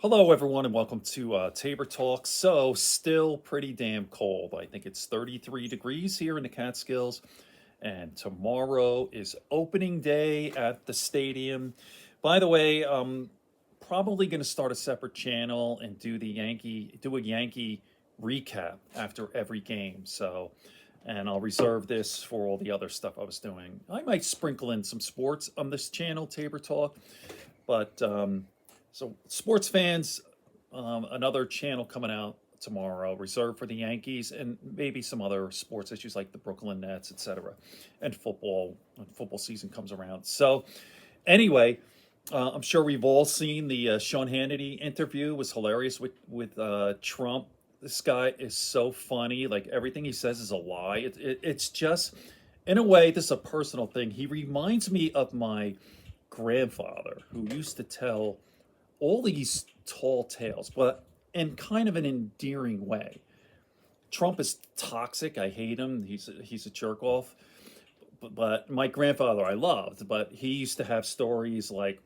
Hello, everyone, and welcome to Tabor Talk. So, still pretty damn cold. I think it's 33 degrees here in the Catskills, and tomorrow is opening day at the stadium. By the way, probably going to start a separate channel and do a Yankee recap after every game. So, and I'll reserve this for all the other stuff I was doing. I might sprinkle in some sports on this channel, Tabor Talk, but so, sports fans, another channel coming out tomorrow, reserved for the Yankees and maybe some other sports issues like the Brooklyn Nets, etc., and football when football season comes around. So, anyway, I'm sure we've all seen the Sean Hannity interview. It was hilarious with Trump. This guy is so funny. Like everything he says is a lie. It's just, in a way, this is a personal thing. He reminds me of my grandfather who used to tell all these tall tales, but in kind of an endearing way. Trump is toxic. I hate him. He's a jerk off. But my grandfather I loved, but he used to have stories like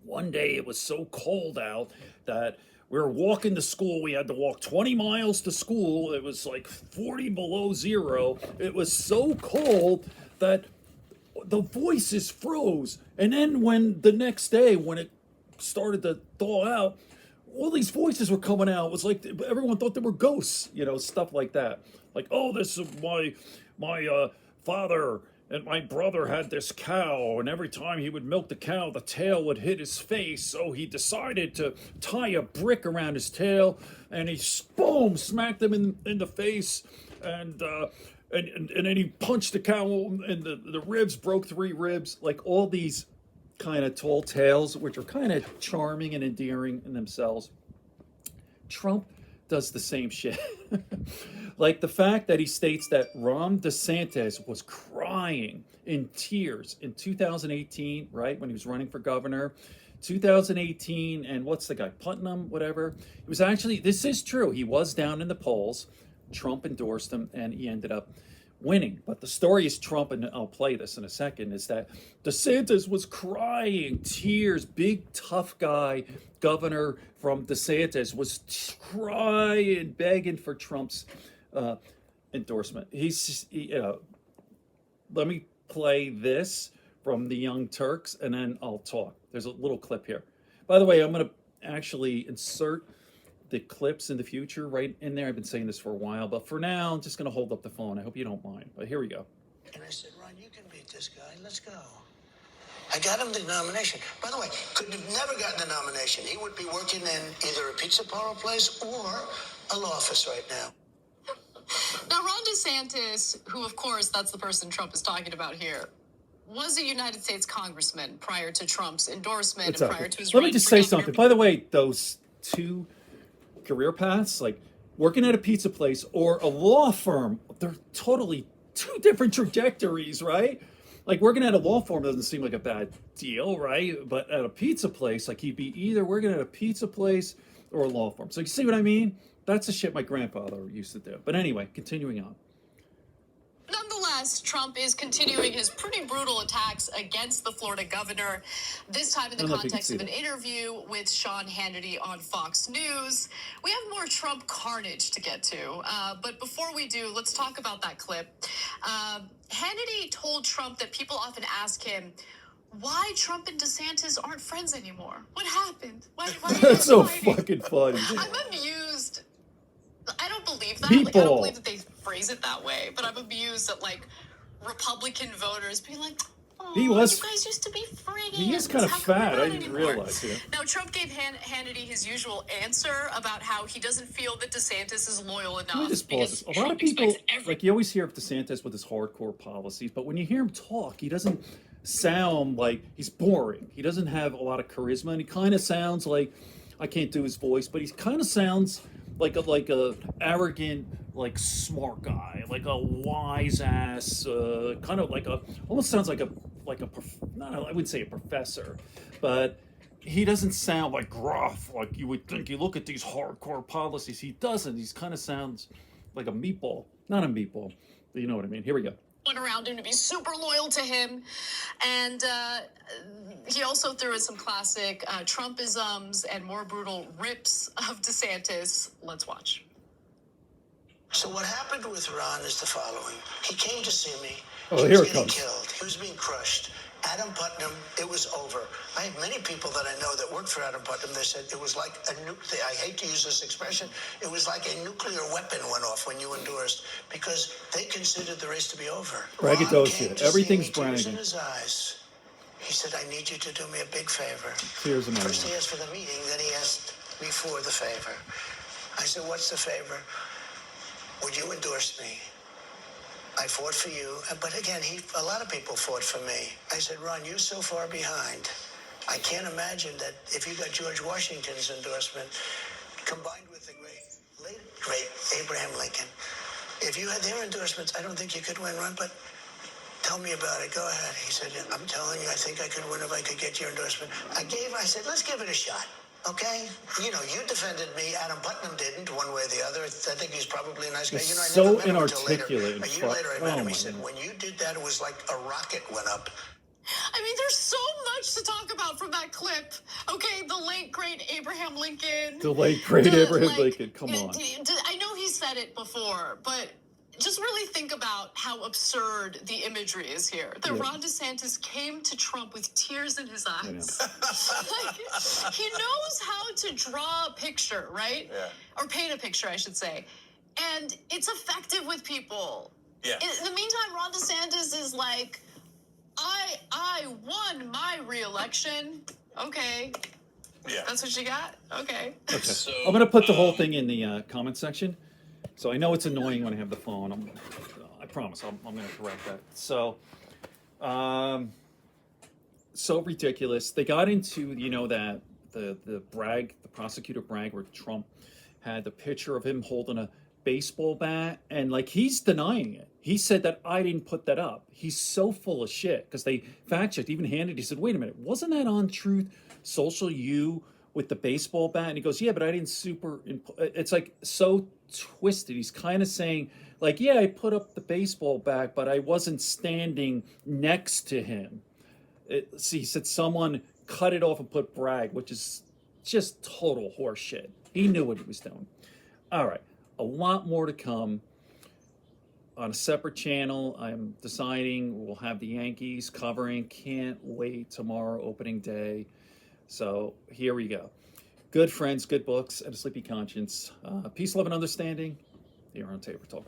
one day it was so cold out that we were walking to school. We had to walk 20 miles to school. It was like 40 below zero. It was so cold that the voices froze. And then when the next day, when it started to thaw out, all these voices were coming out. It was like everyone thought they were ghosts, stuff like that. Like, oh, this is my father and my brother had this cow, and every time he would milk the cow, the tail would hit his face. So he decided to tie a brick around his tail, and he boom smacked him in the face, and then he punched the cow, and the ribs broke 3 ribs. Like all these kind of tall tales, which are kind of charming and endearing in themselves. Trump does the same shit. Like the fact that he states that Ron DeSantis was crying in tears in 2018, right, when he was running for governor. 2018, and what's the guy, Putnam, whatever. It was actually, this is true, he was down in the polls. Trump endorsed him, and he ended up winning. But the story is Trump, and I'll play this in a second, is that DeSantis was crying, tears, big tough guy, governor from DeSantis was crying, begging for Trump's endorsement. Let me play this from the Young Turks, and then I'll talk. There's a little clip here. By the way, I'm going to actually insert the clips in the future right in there. I've been saying this for a while, but for now, I'm just going to hold up the phone. I hope you don't mind, but here we go. And I said, Ron, you can beat this guy. Let's go. I got him the nomination. By the way, could have never gotten the nomination. He would be working in either a pizza parlor place or a law office right now. Now, Ron DeSantis, who, of course, that's the person Trump is talking about here, was a United States congressman prior to Trump's endorsement and prior to his Let me just say something. By the way, those two career paths, like working at a pizza place or a law firm, they're totally 2 different trajectories, right? Like working at a law firm doesn't seem like a bad deal, right? But at a pizza place, like he'd be either working at a pizza place or a law firm. So you see what I mean? That's the shit my grandfather used to do. But anyway, continuing on. Nonetheless, Trump is continuing his pretty brutal attacks against the Florida governor, this time in the context of an interview with Sean Hannity on Fox News. We have more Trump carnage to get to, but before we do, let's talk about that clip. Hannity told Trump that people often ask him why Trump and DeSantis aren't friends anymore. What happened? Why That's so fucking funny. I'm amused. I don't believe that. Like, I don't believe that they phrase it that way, but I'm amused at like Republican voters being like, "Oh, you guys used to be friends." He is kind of fat. I didn't realize it. Now, Trump gave Hannity his usual answer about how he doesn't feel that DeSantis is loyal enough. Let me just pause this. A lot of people, like you always hear of DeSantis with his hardcore policies, but when you hear him talk, he doesn't sound like he's boring. He doesn't have a lot of charisma, and he kind of sounds like, I can't do his voice, but he kind of sounds like a arrogant, like smart guy, like a wise ass, kind of like almost sounds like I wouldn't say a professor, but he doesn't sound like gruff, like you would think. You look at these hardcore policies, he doesn't. He kind of sounds like a meatball, not a meatball, but you know what I mean. Here we go. around him to be super loyal to him. And he also threw in some classic Trumpisms and more brutal rips of DeSantis. Let's watch. So what happened with Ron is the following. He came to see me. Oh, he here was it getting comes. killed. He was being crushed. Adam Putnam, it was over. I have many people that I know that worked for Adam Putnam. They said it was like I hate to use this expression, it was like a nuclear weapon went off when you endorsed, because they considered the race to be over. Braggadocio. Everything's tears in bragging. his eyes. He said, I need you to do me a big favor. Tears in my First eyes. he asked for the meeting, then he asked me for the favor. I said, what's the favor? Would you endorse me? I fought for you, but again, a lot of people fought for me. I said, Ron, you're so far behind. I can't imagine that if you got George Washington's endorsement combined with the late great Abraham Lincoln, if you had their endorsements, I don't think you could win, Ron, but tell me about it. Go ahead. He said, I'm telling you, I think I could win if I could get your endorsement. I said, let's give it a shot. Okay? You know, you defended me. Adam Putnam didn't, one way or the other. I think he's probably a nice guy. You know, I So never met him until later. inarticulate. A year later, I met him. He said, God. when you did that, it was like a rocket went up. I mean, there's so much to talk about from that clip. Okay, the late, great Abraham Lincoln. The late, great Abraham Lincoln. Come on. I know he said it before, but just really think about how absurd the imagery is here. That Ron DeSantis came to Trump with tears in his eyes. Like, he knows how to draw a picture, right? Yeah. Or paint a picture, I should say. And it's effective with people. Yeah. In the meantime, Ron DeSantis is like, I won my re-election. Okay. Yeah. That's what you got? Okay. So, I'm going to put the whole thing in the comment section. So I know it's annoying when I have the phone. I promise I'm going to correct that. So, so ridiculous. They got into, you know, that the prosecutor brag where Trump had the picture of him holding a baseball bat, and like he's denying it. He said that I didn't put that up. He's so full of shit because they fact checked. Even Hannity said, "Wait a minute, wasn't that on Truth Social you with the baseball bat?" And he goes, "Yeah, but I didn't It's like so twisted. He's kind of saying like, "Yeah, I put up the baseball bat, but I wasn't standing next to him." See, he said someone cut it off and put brag, which is just total horseshit. He knew what he was doing. All right. A lot more to come on a separate channel. I'm deciding we'll have the Yankees covering. Can't wait. Tomorrow, opening day. So here we go. Good friends, good books, and a sleepy conscience. Peace, love, and understanding here on Tabor Talk.